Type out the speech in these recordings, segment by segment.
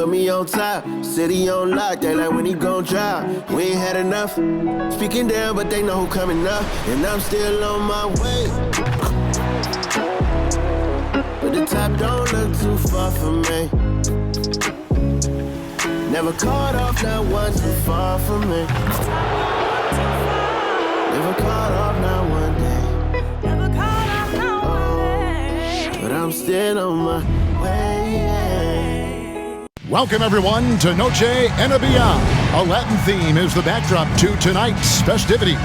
put me on top. City on lock, they like when he gon' drop. We ain't had enough. Speaking down, but they know who coming up. And I'm still on my way. But the top don't look too far from me. Never caught off, not one too far from me. Never caught off, not one day. Never caught off, not one day. But I'm still on my way. Welcome, everyone, to Noche NBA. A Latin theme is the backdrop to tonight's festivities.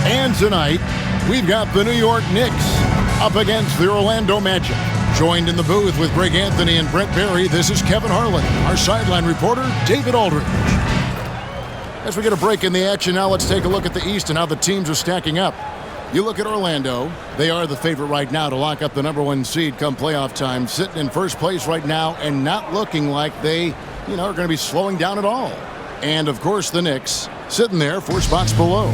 And tonight, we've got the New York Knicks up against the Orlando Magic. Joined in the booth with Greg Anthony and Brent Barry, this is Kevin Harlan. Our sideline reporter, David Aldridge. As we get a break in the action now, let's take a look at the East and how the teams are stacking up. You look at Orlando, they are the favorite right now to lock up the #1 seed come playoff time, sitting in first place right now and not looking like they, are going to be slowing down at all. And, of course, the Knicks sitting there 4 spots below.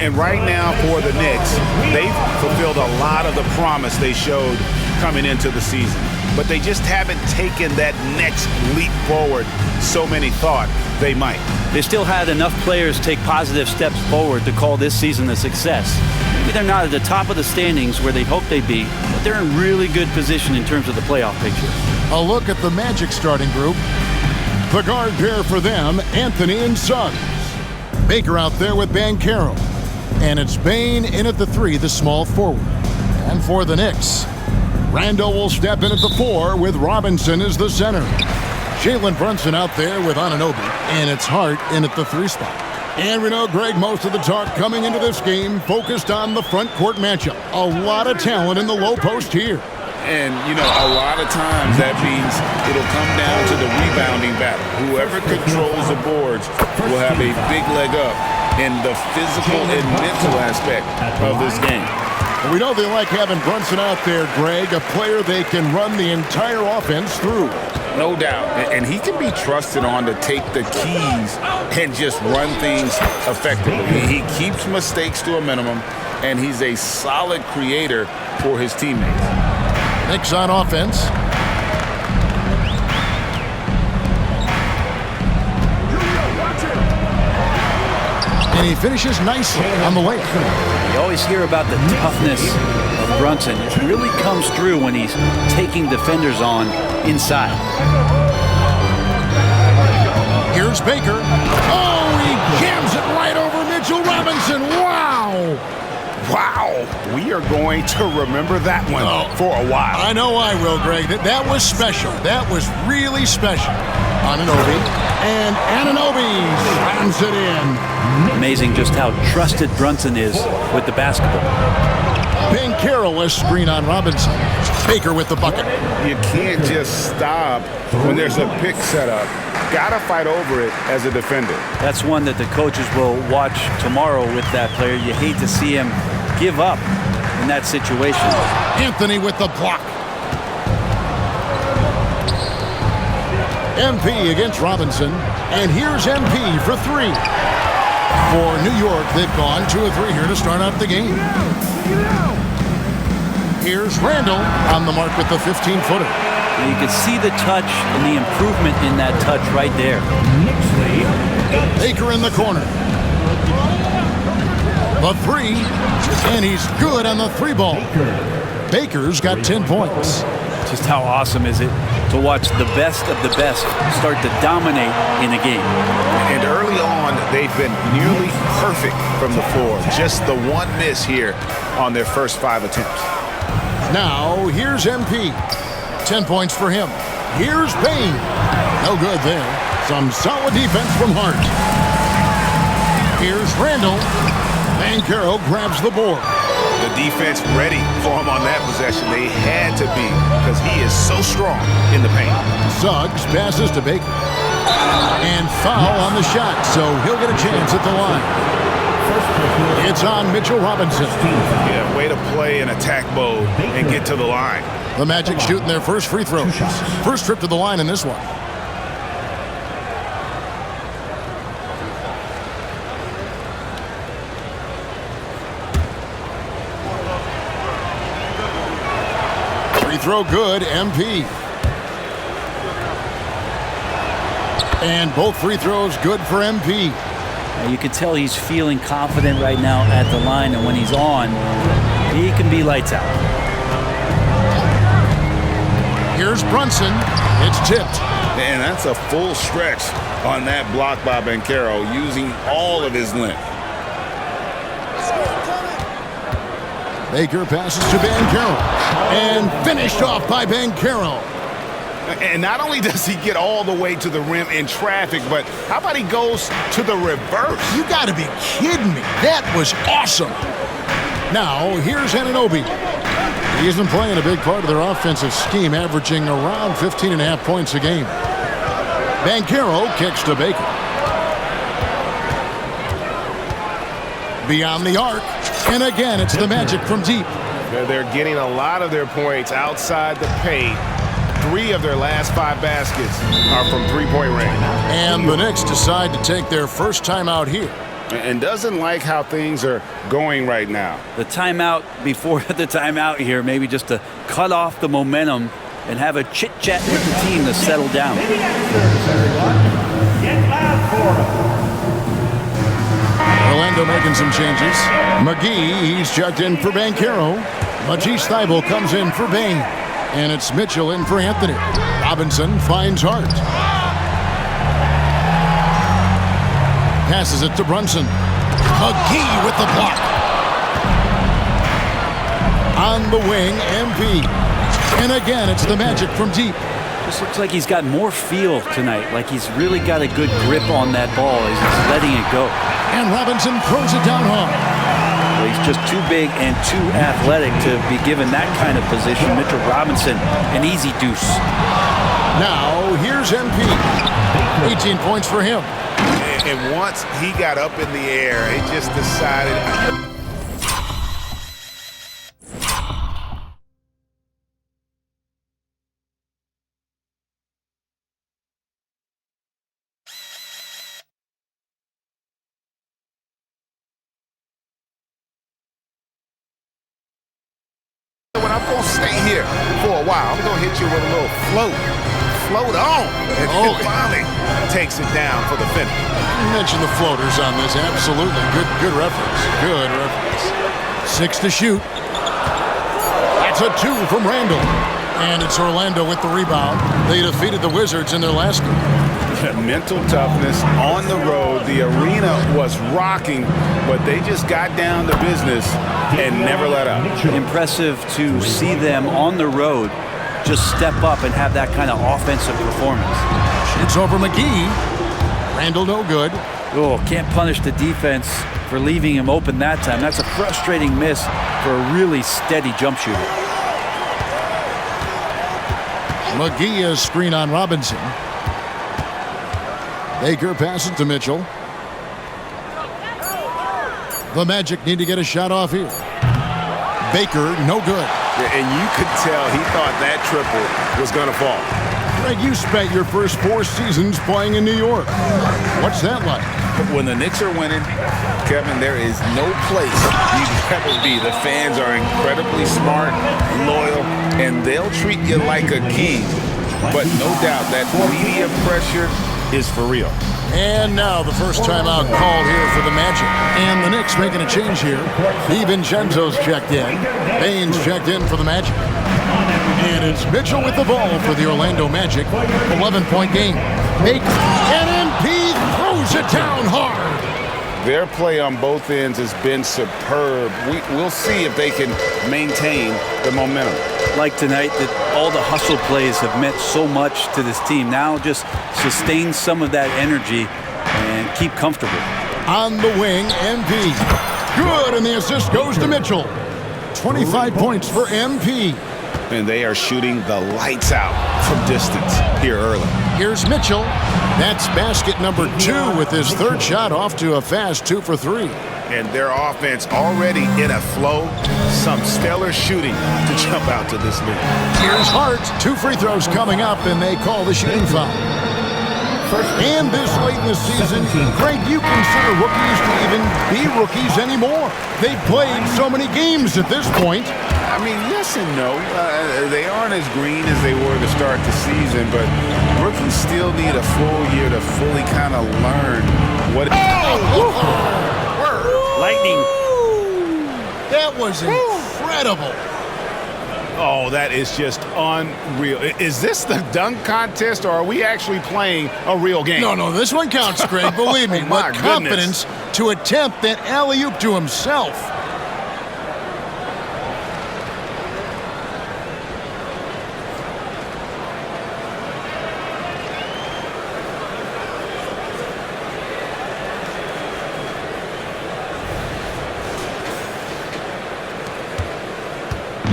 And right now for the Knicks, they've fulfilled a lot of the promise they showed coming into the season. But they just haven't taken that next leap forward so many thought they might. They still had enough players take positive steps forward to call this season a success. Maybe they're not at the top of the standings where they'd hope they'd be, but they're in really good position in terms of the playoff picture. A look at the Magic starting group. The guard pair for them, Anthony and Suggs. Baker out there with Banchero. And it's Bane in at the 3, the small forward. And for the Knicks, Randall will step in at the 4 with Robinson as the center. Jalen Brunson out there with Anunoby. And it's Hart in at the 3 spot. And we know, Greg, most of the talk coming into this game focused on the front court matchup. A lot of talent in the low post here. And, a lot of times that means it'll come down to the rebounding battle. Whoever controls the boards will have a big leg up in the physical and mental aspect of this game. And we know they like having Brunson out there, Greg, a player they can run the entire offense through. No doubt. And he can be trusted on to take the keys and just run things effectively. He keeps mistakes to a minimum, and he's a solid creator for his teammates. Knicks on offense. And he finishes nicely on the layup. You always hear about the toughness of Brunson. It really comes through when he's taking defenders on inside. Here's Baker. Oh, he jams it right over Mitchell Robinson. Wow! Wow, we are going to remember that one for a while. I know I will, Greg. That was special. That was really special. Anunoby. And Anunoby slams it in. Amazing just how trusted Brunson is with the basketball. Banchero a screen on Robinson. Baker with the bucket. You can't just stop when there's a pick set up. Gotta fight over it as a defender. That's one that the coaches will watch tomorrow with that player. You hate to see him give up in that situation. Anthony with the block. MP against Robinson. And here's MP for 3. For New York, they've gone 2 of 3 here to start out the game. Here's Randall on the mark with the 15-footer. You can see the touch and the improvement in that touch right there. Baker in the corner. The 3, and he's good on the 3 ball. Baker's got 10 points. Just how awesome is it to watch the best of the best start to dominate in a game. And early on, they've been nearly perfect from the floor. Just the one miss here on their first 5 attempts. Now, here's MP. 10 points for him. Here's Bane. No good there. Some solid defense from Hart. Here's Randall. Banchero grabs the board. The defense ready for him on that possession. They had to be because he is so strong in the paint. Suggs passes to Baker. And foul on the shot, so he'll get a chance at the line. It's on Mitchell Robinson. Yeah, way to play in attack mode and get to the line. The Magic shooting their first free throws. First trip to the line in this one. Free throw good, MP. And both free throws good for MP. You can tell he's feeling confident right now at the line, and when he's on, he can be lights out. Here's Brunson. It's tipped. And that's a full stretch on that block by Banchero, using all of his length. Baker passes to Banchero. And finished off by Banchero. And not only does he get all the way to the rim in traffic, but how about he goes to the reverse? You got to be kidding me. That was awesome. Now, here's Anunoby. He isn't playing a big part of their offensive scheme, averaging around 15.5 points a game. Banchero kicks to Baker. Beyond the arc. And again, it's the Magic from deep. They're getting a lot of their points outside the paint. 3 of their last 5 baskets are from three-point range. And the Knicks decide to take their first time out here. And doesn't like how things are going right now. The timeout before the timeout here, maybe just to cut off the momentum and have a chit-chat with the team to settle down. Orlando making some changes. McGee, he's checked in for Banchero. Matisse Thybulle comes in for Bain. And it's Mitchell in for Anthony. Robinson finds Hart. Passes it to Brunson. McGee with the block. On the wing, MP. And again, it's the Magic from deep. This looks like he's got more feel tonight, like he's really got a good grip on that ball. He's just letting it go. And Robinson throws it down hard. Well, he's just too big and too athletic to be given that kind of position. Mitchell Robinson, an easy deuce. Now, here's MP. 18 points for him. And once he got up in the air, he just decided... When I'm going to stay here for a while, I'm going to hit you with a little float. Float on. And then finally takes it down for the finish. You mentioned the floaters on this. Absolutely. Good reference. Good reference. 6 to shoot. That's a 2 from Randall. And it's Orlando with the rebound. They defeated the Wizards in their last game. Mental toughness on the road. The arena was rocking, but they just got down to business and never let up. Impressive to see them on the road just step up and have that kind of offensive performance. It's over McGee. Randall no good. Oh, can't punish the defense for leaving him open that time. That's a frustrating miss for a really steady jump shooter. McGee is screen on Robinson. Baker passes to Mitchell. The Magic need to get a shot off here. Baker, no good. And you could tell he thought that triple was going to fall. Greg, you spent your first 4 seasons playing in New York. What's that like? When the Knicks are winning, Kevin, there is no place you'd rather be. The fans are incredibly smart, loyal, and they'll treat you like a king. But no doubt that media pressure is for real. And now the first timeout called here for the Magic. And the Knicks making a change here. DiVincenzo's checked in. Baines checked in for the Magic. And it's Mitchell with the ball for the Orlando Magic. 11-point game. Baker and MP throws it down hard. Their play on both ends has been superb. We'll see if they can maintain the momentum. Like tonight, that all the hustle plays have meant so much to this team. Now just sustain some of that energy and keep comfortable. On the wing, MP. Good, and the assist goes to Mitchell. 25 points for MP. And they are shooting the lights out from distance here early. Here's Mitchell. That's basket number 2 with his 3rd shot off to a fast 2 for 3. And their offense already in a flow. Some stellar shooting to jump out to this lead. Here's Hart. 2 free throws coming up, and they call the shooting foul. And this late in the season, Greg, you consider rookies to even be rookies anymore. They've played so many games at this point. I mean, yes and no. They aren't as green as they were to start the season, but rookies still need a full year to fully kind of learn what. Lightning. That was incredible. Oh, that is just unreal. Is this the dunk contest, or are we actually playing a real game? No, this one counts, Greg. Believe me. My With confidence to attempt that alley-oop to himself.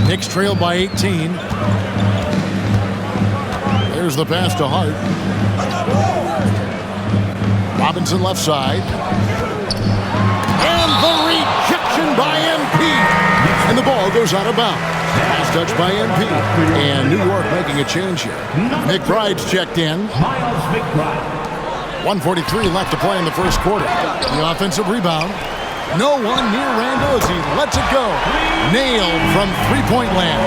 Knicks trail by 18. There's the pass to Hart. Robinson left side. And the rejection by MP. And the ball goes out of bounds. Pass touch by MP. And New York making a change here. McBride's checked in. 1:43 left to play in the first quarter. The offensive rebound. No one near Randall as he lets it go. Nailed from three-point land.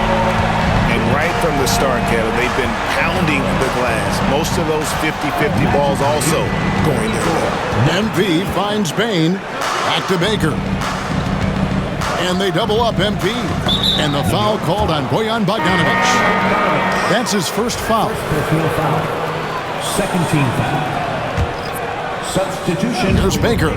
And right from the start, Kevin, they've been pounding the glass. Most of those 50-50 balls also going their way. MP finds Bain. Back to Baker. And they double up MP. And the foul called on Bojan Bogdanovic. That's his first foul. Second team foul. Substitution. Here's Baker.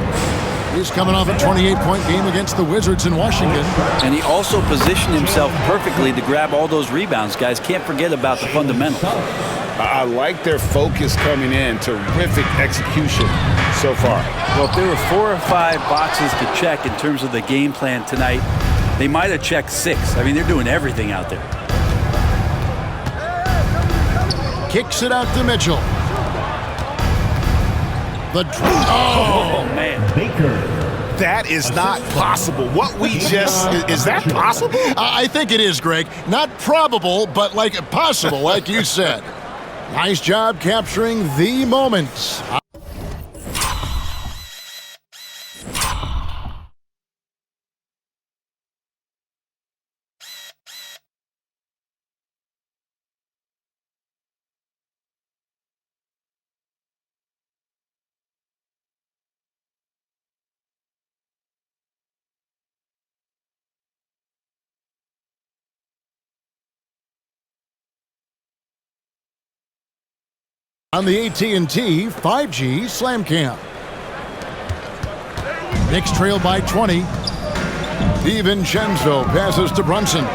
He's coming off a 28-point game against the Wizards in Washington. And he also positioned himself perfectly to grab all those rebounds, guys. Can't forget about the fundamentals. I like their focus coming in. Terrific execution so far. Well, if there were 4 or 5 boxes to check in terms of the game plan tonight, they might have checked 6. I mean, they're doing everything out there. Kicks it out to Mitchell. Oh, man. Baker. That is not possible. What we just, is that possible? I think it is, Greg. Not probable, but like possible, like you said. Nice job capturing the moments. On the AT&T 5G Slam Cam. Knicks trail by 20. DiVincenzo passes to Brunson.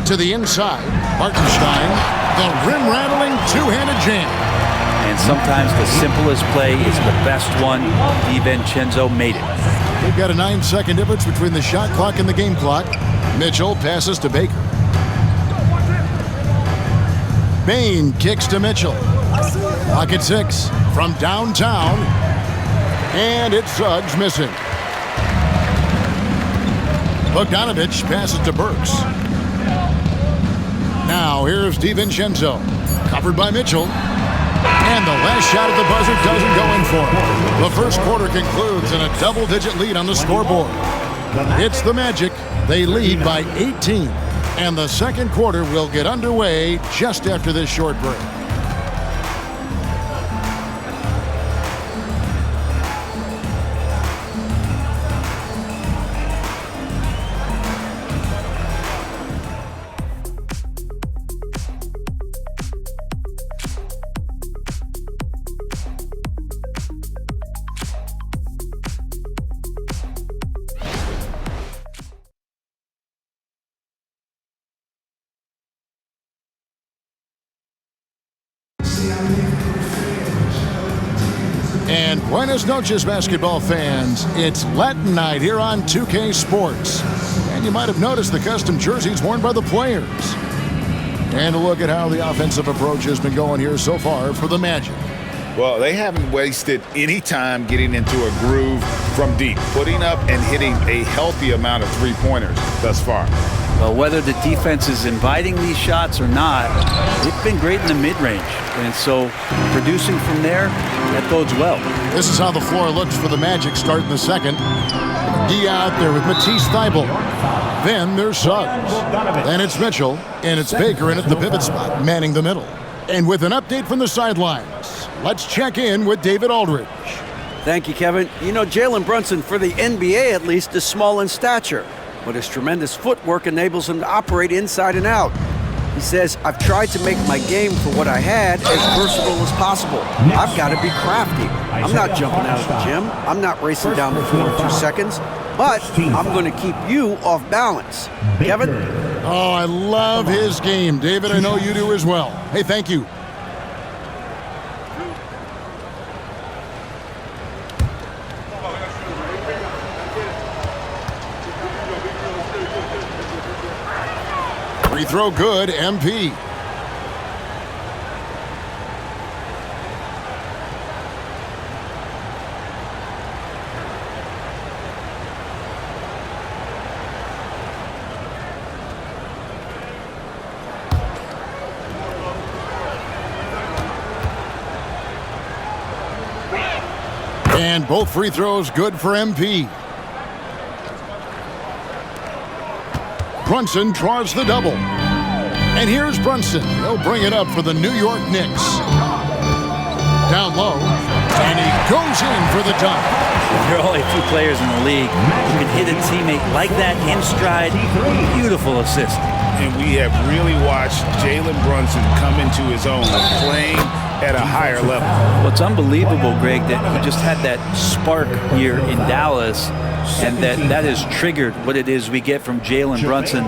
To the inside, Martenstein, the rim-rattling two-handed jam. And sometimes the simplest play is the best one. DiVincenzo made it. They've got a 9-second difference between the shot clock and the game clock. Mitchell passes to Baker. Bain kicks to Mitchell. Clock at 6 from downtown. And it's Suggs missing. Bogdanovic passes to Burks. Now here's DiVincenzo. Covered by Mitchell. And the last shot at the buzzer doesn't go in for it. The first quarter concludes in a double-digit lead on the scoreboard. It's the Magic. They lead by 18. And the second quarter will get underway just after this short break. And buenas noches, basketball fans. It's Latin night here on 2K Sports. And you might have noticed the custom jerseys worn by the players. And a look at how the offensive approach has been going here so far for the Magic. Well, they haven't wasted any time getting into a groove from deep, putting up and hitting a healthy amount of three-pointers thus far. Well, whether the defense is inviting these shots or not, they've been great in the mid-range. And so producing from there, that bodes well. This is how the floor looks for the Magic starting the second. D out there with Matisse Thybulle. Then there's Suggs. Then it's Mitchell. And it's Baker in at the pivot spot, manning the middle. And with an update from the sidelines, let's check in with David Aldridge. Thank you, Kevin. You know, Jalen Brunson, for the NBA at least, is small in stature, but his tremendous footwork enables him to operate inside and out. He says, I've tried to make my game for what I had as versatile as possible. I've got to be crafty. I'm not jumping out of the gym. I'm not racing down the floor in 2 seconds, but I'm going to keep you off balance. Kevin? Oh, I love his game. David, I know you do as well. Hey, thank you. Free throw good, MP. And both free throws good for MP. Brunson draws the double. And here's Brunson. He'll bring it up for the New York Knicks. Down low. And he goes in for the dunk. There are only a few players in the league who can hit a teammate like that in stride. Beautiful assist. And we have really watched Jalen Brunson come into his own, playing at a higher level. What's unbelievable, Greg, that he just had that spark here in Dallas, and that has triggered what it is we get from Jalen Brunson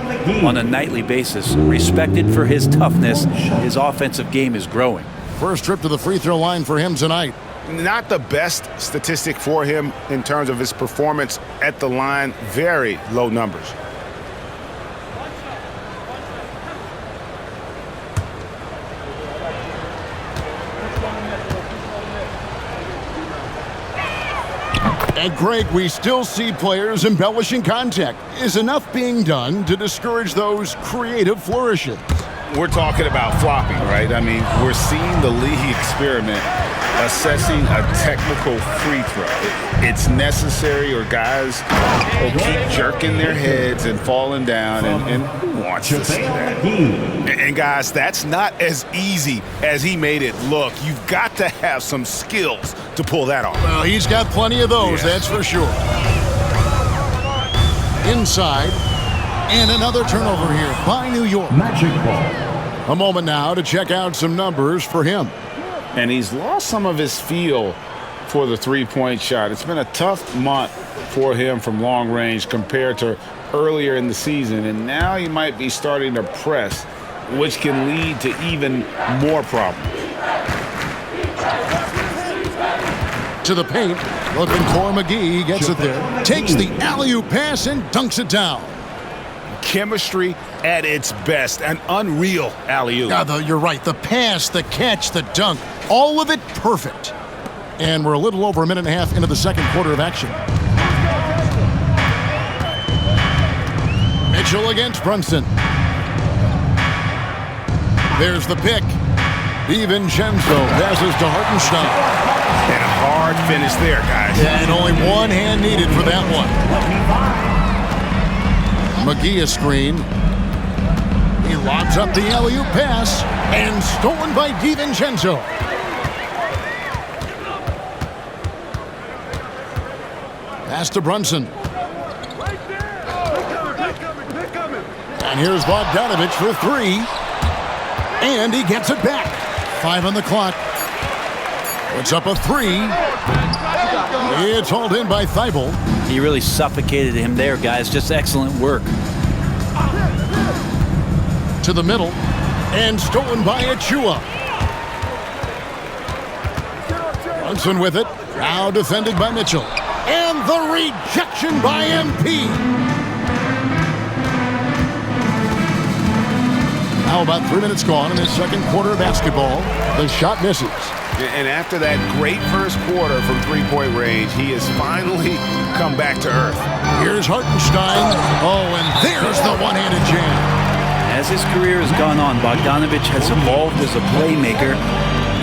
on a nightly basis. Respected for his toughness, his offensive game is growing. First trip to the free throw line for him tonight. Not the best statistic for him in terms of his performance at the line. Very low numbers. And Greg, we still see players embellishing contact. Is enough being done to discourage those creative flourishes? We're talking about flopping, right? I mean, we're seeing the league experiment assessing a technical free throw. It's necessary, or guys will keep jerking their heads and falling down, and who wants to see that? And guys, that's not as easy as he made it look. You've got to have some skills to pull that off. Well, he's got plenty of those, that's for sure. Inside, and another turnover here by New York. Magic ball. A moment now to check out some numbers for him. And he's lost some of his feel for the three-point shot. It's been a tough month for him from long range compared to earlier in the season, and now he might be starting to press, which can lead to even more problems. To the paint, looking for McGee, gets it there, takes the alley-oop pass and dunks it down. Chemistry at its best, an unreal alley-oop. You're right, the pass, the catch, the dunk, all of it perfect. And we're a little over a minute and a half into the second quarter of action. Mitchell against Brunson. There's the pick. DiVincenzo passes to Hartenstein. And a hard finish there, guys. Yeah, and only one hand needed for that one. McGee a screen. He lobs up the alley-oop pass, and stolen by DiVincenzo. Pass to Brunson. And here's Bogdanovich for three. And he gets it back. 5 on the clock. Puts up a three. It's hauled in by Thybulle. He really suffocated him there, guys. Just excellent work. To the middle. And stolen by Achua. Brunson with it. Now defended by Mitchell. And the rejection by MP. Now about 3 minutes gone in this second quarter of basketball. The shot misses. And after that great first quarter from three-point range, he has finally come back to earth. Here's Hartenstein. Oh, and there's the one-handed jam. As his career has gone on, Bogdanović has evolved as a playmaker,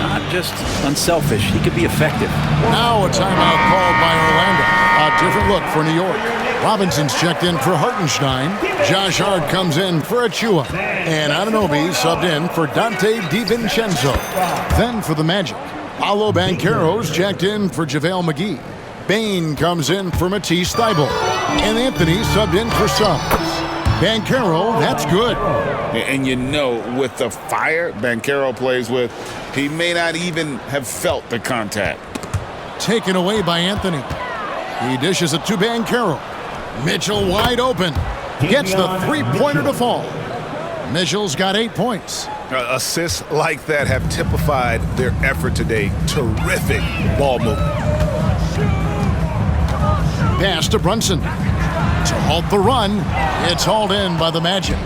not just unselfish. He could be effective. Now a timeout called by Orlando. A different look for New York. Robinson's checked in for Hartenstein. Josh Hart comes in for Achua. And Anunoby subbed in for Dante DiVincenzo. Then for the Magic, Paolo Banchero's checked in for JaVale McGee. Bane comes in for Matisse Thybulle. And Anthony subbed in for Suggs. Banchero, that's good. And you know, with the fire Banchero plays with, he may not even have felt the contact. Taken away by Anthony. He dishes it to Banchero. Mitchell wide open. Gets the three-pointer to fall. Mitchell's got 8 points. Assists like that have typified their effort today. Terrific ball movement. Pass to Brunson. To halt the run, it's hauled in by the Magic.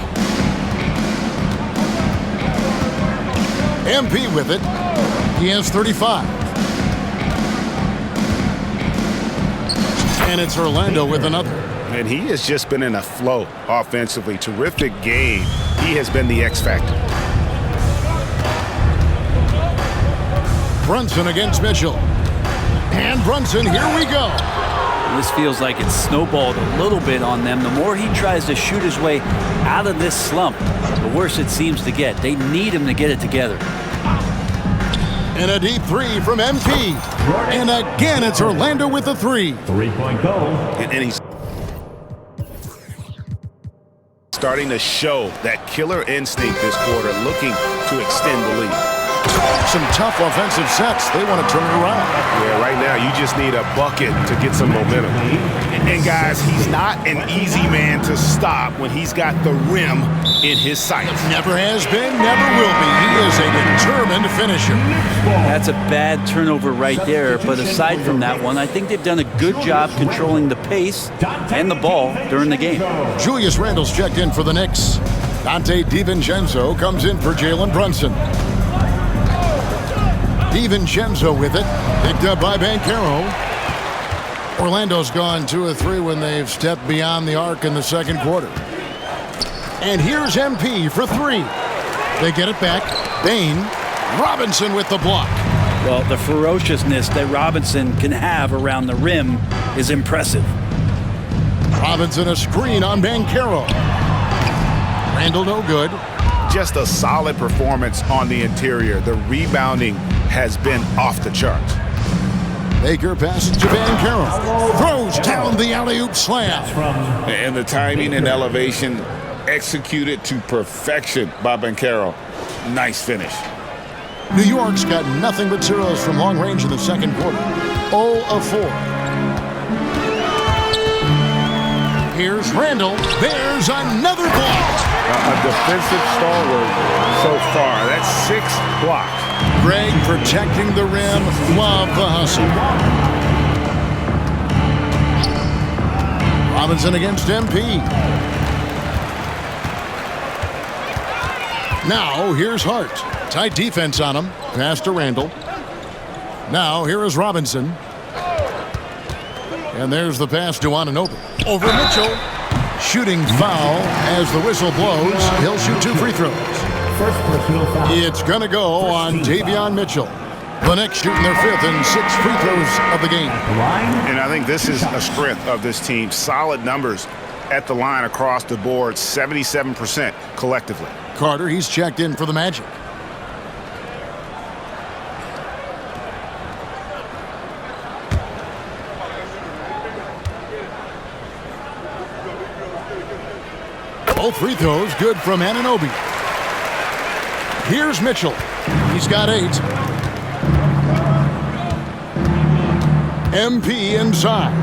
MP with it. He has 35. And it's Orlando with another. And he has just been in a flow offensively. Terrific game. He has been the X factor. Brunson against Mitchell. And Brunson, here we go. This feels like it's snowballed a little bit on them. The more he tries to shoot his way out of this slump, the worse it seems to get. They need him to get it together. And a deep three from MP. And again, it's Orlando with the three. Three-point goal. And he's starting to show that killer instinct this quarter, looking to extend the lead. Some tough offensive sets. They want to turn it around. Yeah, right now you just need a bucket to get some momentum. And guys, he's not an easy man to stop when he's got the rim in his sights. Never has been, never will be. He is a determined finisher. That's a bad turnover right there. But aside from that one, I think they've done a good job controlling the pace and the ball during the game. Julius Randle's checked in for the Knicks. Dante DiVincenzo comes in for Jalen Brunson. DiVincenzo with it, picked up by Banchero. Orlando's gone 2 of 3 when they've stepped beyond the arc in the second quarter. And here's MP for 3. They get it back. Bane, Robinson with the block. Well, the ferociousness that Robinson can have around the rim is impressive. Robinson a screen on Banchero. Randle no good. Just a solid performance on the interior. The rebounding has been off the charts. Baker passes to Banchero. Throws down the alley-oop slam. And the timing and elevation executed to perfection by Banchero. Nice finish. New York's got nothing but zeros from long range in the second quarter. 0 of 4. Here's Randle. There's another block. A defensive stalwart so far. That's 6 blocks. Greg protecting the rim. Love the hustle. Robinson against MP. Now here's Hart. Tight defense on him. Pass to Randle. Now here is Robinson. And there's the pass to Anunoby. Over Mitchell. Shooting foul as the whistle blows. He'll shoot 2 free throws. First personal foul. It's going to go on Davion Mitchell. The Knicks shooting their 5th and 6th free throws of the game. And I think this is a strength of this team. Solid numbers at the line across the board. 77% collectively. Carter, he's checked in for the Magic. Both free throws good from Anunoby. Here's Mitchell. He's got 8. MP inside.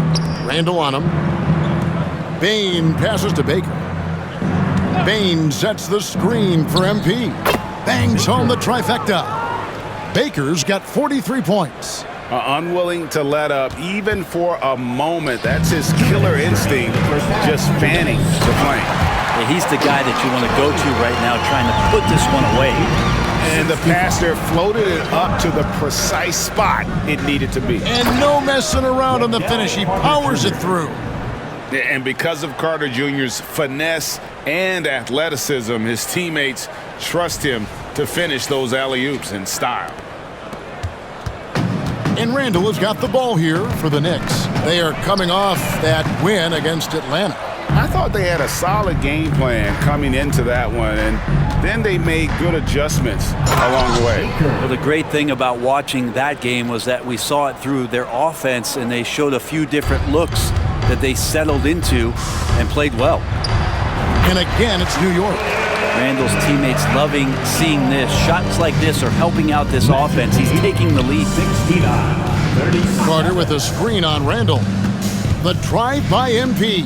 Randle on him. Bane passes to Baker. Bane sets the screen for MP. Bangs home the trifecta. Baker's got 43 points. Unwilling to let up even for a moment. That's his killer instinct, just fanning the flame. Yeah, he's the guy that you want to go to right now trying to put this one away. And the pass there floated it up to the precise spot it needed to be. And no messing around on the finish. He powers it through. And because of Carter Jr.'s finesse and athleticism, his teammates trust him to finish those alley-oops in style. And Randall has got the ball here for the Knicks. They are coming off that win against Atlanta. I thought they had a solid game plan coming into that one, and then they made good adjustments along the way. Well, the great thing about watching that game was that we saw it through their offense, and they showed a few different looks that they settled into and played well. And again, it's New York. Randall's teammates loving seeing this. Shots like this are helping out this offense. He's taking the lead. 69-36. Carter with a screen on Randall. The drive by MP.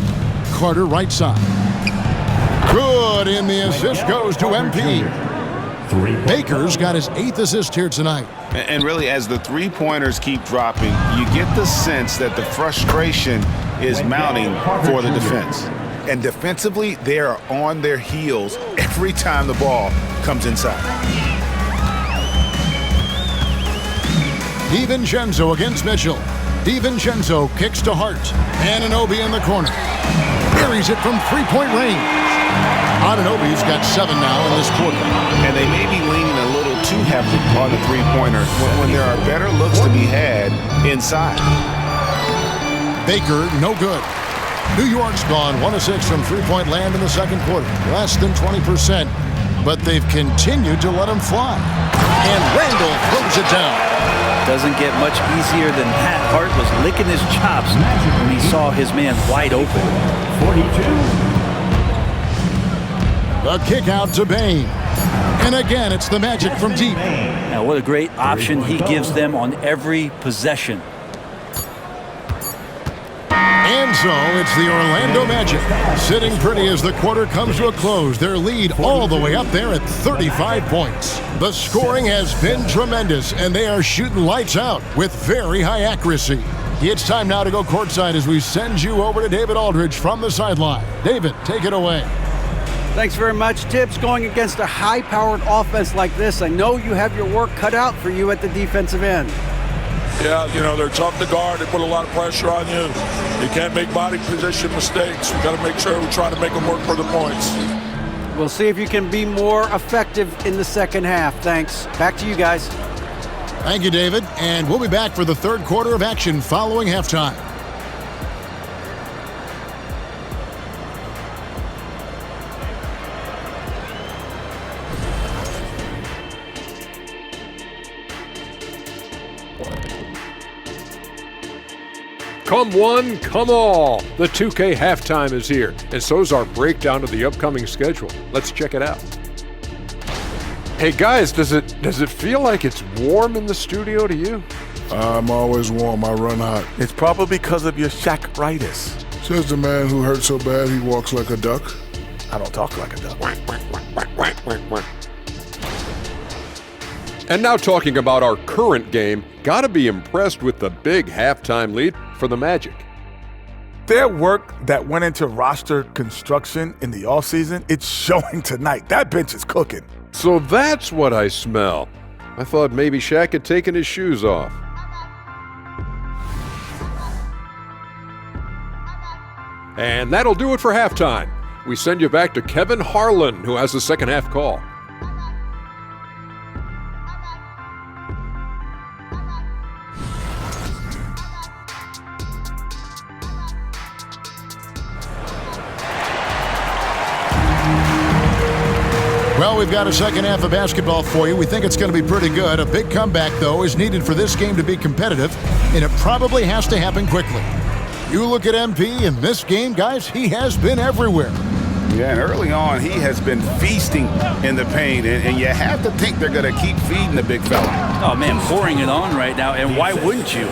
Carter right side. Good, and the assist goes to MP. Baker's got his 8th assist here tonight. And really, as the three-pointers keep dropping, you get the sense that the frustration is mounting for the defense. And defensively, they are on their heels every time the ball comes inside. DiVincenzo against Mitchell. DiVincenzo kicks to Hart. Anunoby in the corner. Buries it from three-point range. Anunoby's got 7 now in this quarter. And they may be leaning a little too heavily on the three-pointer when there are better looks to be had inside. Baker, no good. New York's gone 1 of 6 from three-point land in the second quarter. Less than 20%, but they've continued to let him fly. And Randall throws it down. Doesn't get much easier than that. Hart was licking his chops when he saw his man wide open. 42. The kick out to Bain. And again, it's the Magic from deep. Now, what a great option he gives them on every possession. And so it's the Orlando Magic sitting pretty as the quarter comes to a close. Their lead all the way up there at 35 points. The scoring has been tremendous, and they are shooting lights out with very high accuracy. It's time now to go courtside as we send you over to David Aldridge from the sideline. David, take it away. Thanks very much, Tibbs. Going against a high-powered offense like this, I know you have your work cut out for you at the defensive end. Yeah, you know, they're tough to guard. They put a lot of pressure on you. You can't make body position mistakes. We got to make sure we try to make them work for the points. We'll see if you can be more effective in the second half. Thanks. Back to you guys. Thank you, David. And we'll be back for the third quarter of action following halftime. Come one, come all. The 2K halftime is here, and so's our breakdown of the upcoming schedule. Let's check it out. Hey guys, does it feel like it's warm in the studio to you? I'm always warm. I run hot. It's probably because of your Shaq-ritis. Says the man who hurt so bad he walks like a duck. I don't talk like a duck. And now talking about our current game, gotta be impressed with the big halftime lead for the Magic. Their work that went into roster construction in the offseason, it's showing tonight. That bench is cooking. So that's what I smell. I thought maybe Shaq had taken his shoes off. And that'll do it for halftime. We send you back to Kevin Harlan, who has the second half call. Well, we've got a second half of basketball for you. We think it's going to be pretty good. A big comeback, though, is needed for this game to be competitive, and it probably has to happen quickly. You look at MP in this game, guys, he has been everywhere. Yeah, and early on, he has been feasting in the paint, and you have to think they're going to keep feeding the big fella. Oh, man, pouring it on right now, and why wouldn't you?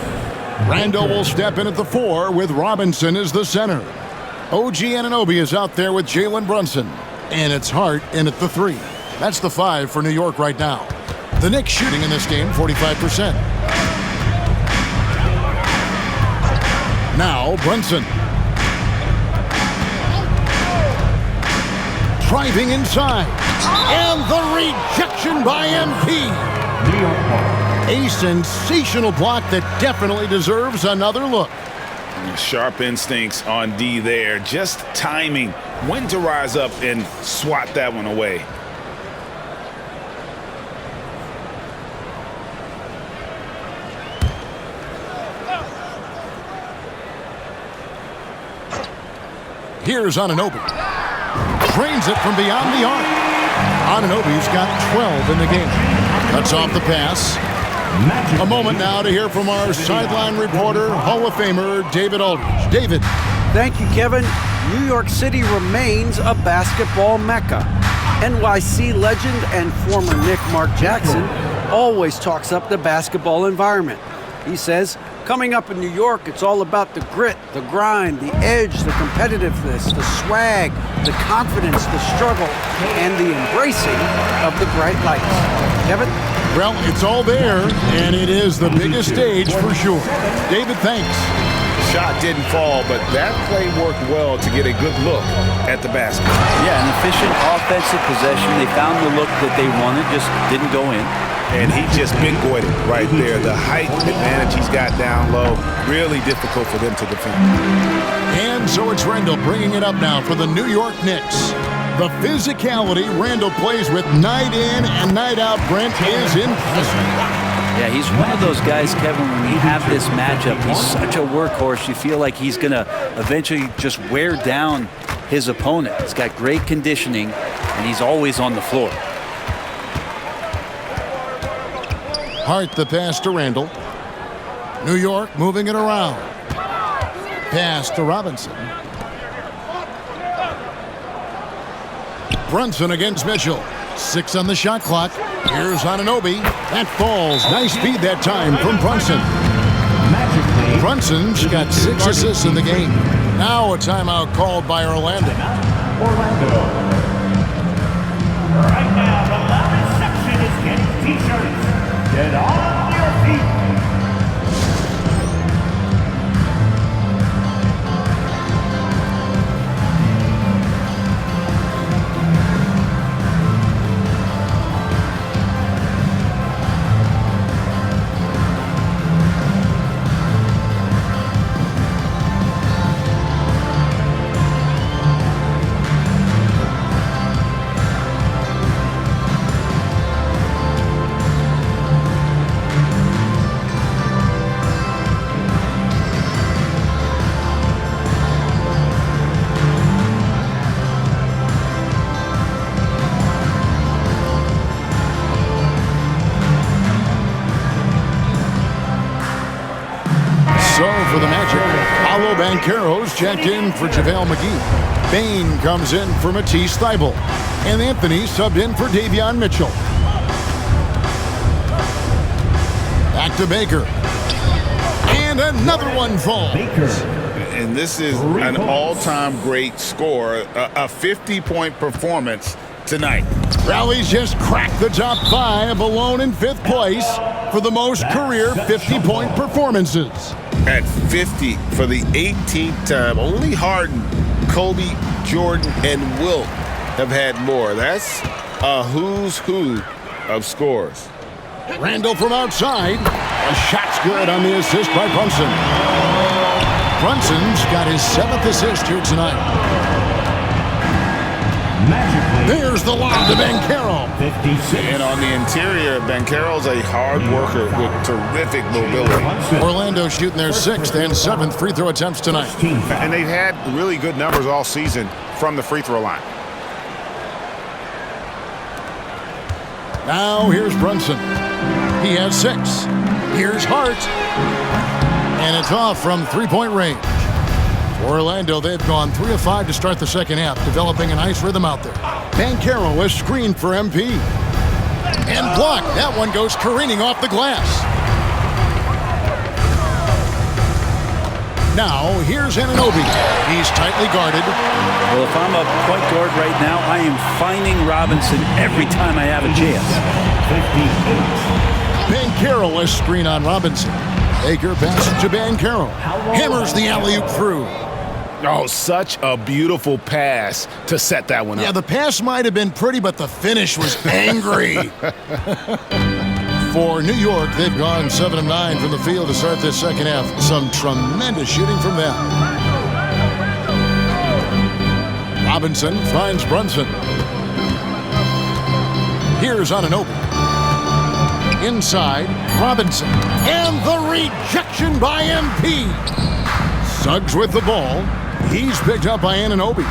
Randall will step in at the 4 with Robinson as the center. OG Anunoby is out there with Jalen Brunson. And it's Hart in at the 3. That's the 5 for New York right now. The Knicks shooting in this game 45%. Now Brunson. Driving inside. And the rejection by MP. A sensational block that definitely deserves another look. Sharp instincts on D there. Just timing when to rise up and swat that one away. Here's Anunoby. Drains it from beyond the arc. Anunoby's got 12 in the game. Cuts off the pass. A moment now to hear from our sideline reporter, Hall of Famer David Aldridge. David. Thank you, Kevin. New York City remains a basketball mecca. NYC legend and former Knick Mark Jackson always talks up the basketball environment. He says, coming up in New York, it's all about the grit, the grind, the edge, the competitiveness, the swag, the confidence, the struggle, and the embracing of the bright lights. Kevin? Well, it's all there, and it is the biggest stage for sure. David, thanks. Shot didn't fall, but that play worked well to get a good look at the basket. Yeah, an efficient offensive possession. They found the look that they wanted, just didn't go in. And he just big boyed it right there. The height advantage he's got down low, really difficult for them to defend. And so it's Randall bringing it up now for the New York Knicks. The physicality Randall plays with night in and night out, Brent, is impressive. Yeah, he's one of those guys, Kevin, when you have this matchup, he's such a workhorse. You feel like he's going to eventually just wear down his opponent. He's got great conditioning, and he's always on the floor. Hart the pass to Randall. New York moving it around. Pass to Robinson. Brunson against Mitchell. 6 on the shot clock. Here's Anunoby. That falls. Nice speed that time from Brunson. Brunson's got 6 assists in the game. Now a timeout called by Orlando. Right now, the loudest section is getting t-shirts. Get on your feet. For the Magic, Paolo Banchero's checked in for JaVale McGee. Bain comes in for Matisse Thybulle. And Anthony subbed in for Davion Mitchell. Back to Baker. And another one falls. And this is an all-time great score, a 50-point performance tonight. Rally's just cracked the top 5, alone in 5th place for the most career 50-point performances. At 50 for the 18th time, only Harden, Kobe, Jordan, and Wilt have had more. That's a who's who of scores. Randall from outside. A shot's good on the assist by Brunson. Brunson's got his 7th assist here tonight. There's the lob to Banchero. 56. And on the interior, Banchero's a hard worker with terrific mobility. Orlando shooting their 6th and 7th free throw attempts tonight. And they've had really good numbers all season from the free throw line. Now here's Brunson. He has 6. Here's Hart. And it's off from three-point range. For Orlando, they've gone 3 of 5 to start the second half, developing a nice rhythm out there. Banchero is screened for MP. And blocked. That one goes careening off the glass. Now, here's Anunoby. He's tightly guarded. Well, if I'm a point guard right now, I am finding Robinson every time I have a chance. 58. Banchero is screen on Robinson. Baker passes to Banchero. Hammers the alley-oop through. Oh, such a beautiful pass to set that one up. Yeah, the pass might have been pretty, but the finish was angry. For New York, they've gone 7 of 9 from the field to start this second half. Some tremendous shooting from them. Robinson finds Brunson. Here's Anunoby. Inside, Robinson. And the rejection by MP. Suggs with the ball. He's picked up by Anunoby.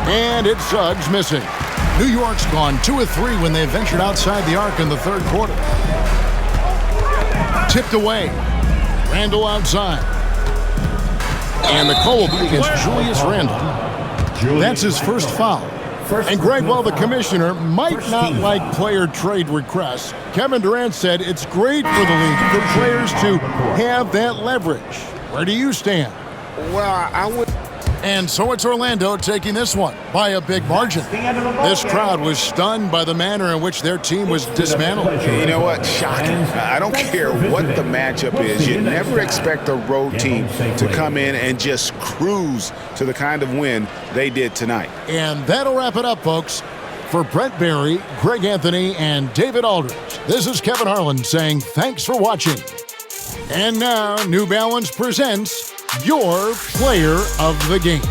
And it's Suggs missing. New York's gone 2 of 3 when they ventured outside the arc in the third quarter. Tipped away. Randle outside. And the call will be against Julius Randle. That's his first foul. And Greg, while the commissioner might not like player trade requests, Kevin Durant said it's great for the league for players to have that leverage. Where do you stand? Well, I would. And so it's Orlando taking this one by a big margin. This crowd was stunned by the manner in which their team was dismantled. You know what? Shocking. I don't care what the matchup is. You never expect a road team to come in and just cruise to the kind of win they did tonight. And that'll wrap it up, folks. For Brent Barry, Greg Anthony, and David Aldridge, this is Kevin Harlan saying thanks for watching. And now, New Balance presents your player of the game.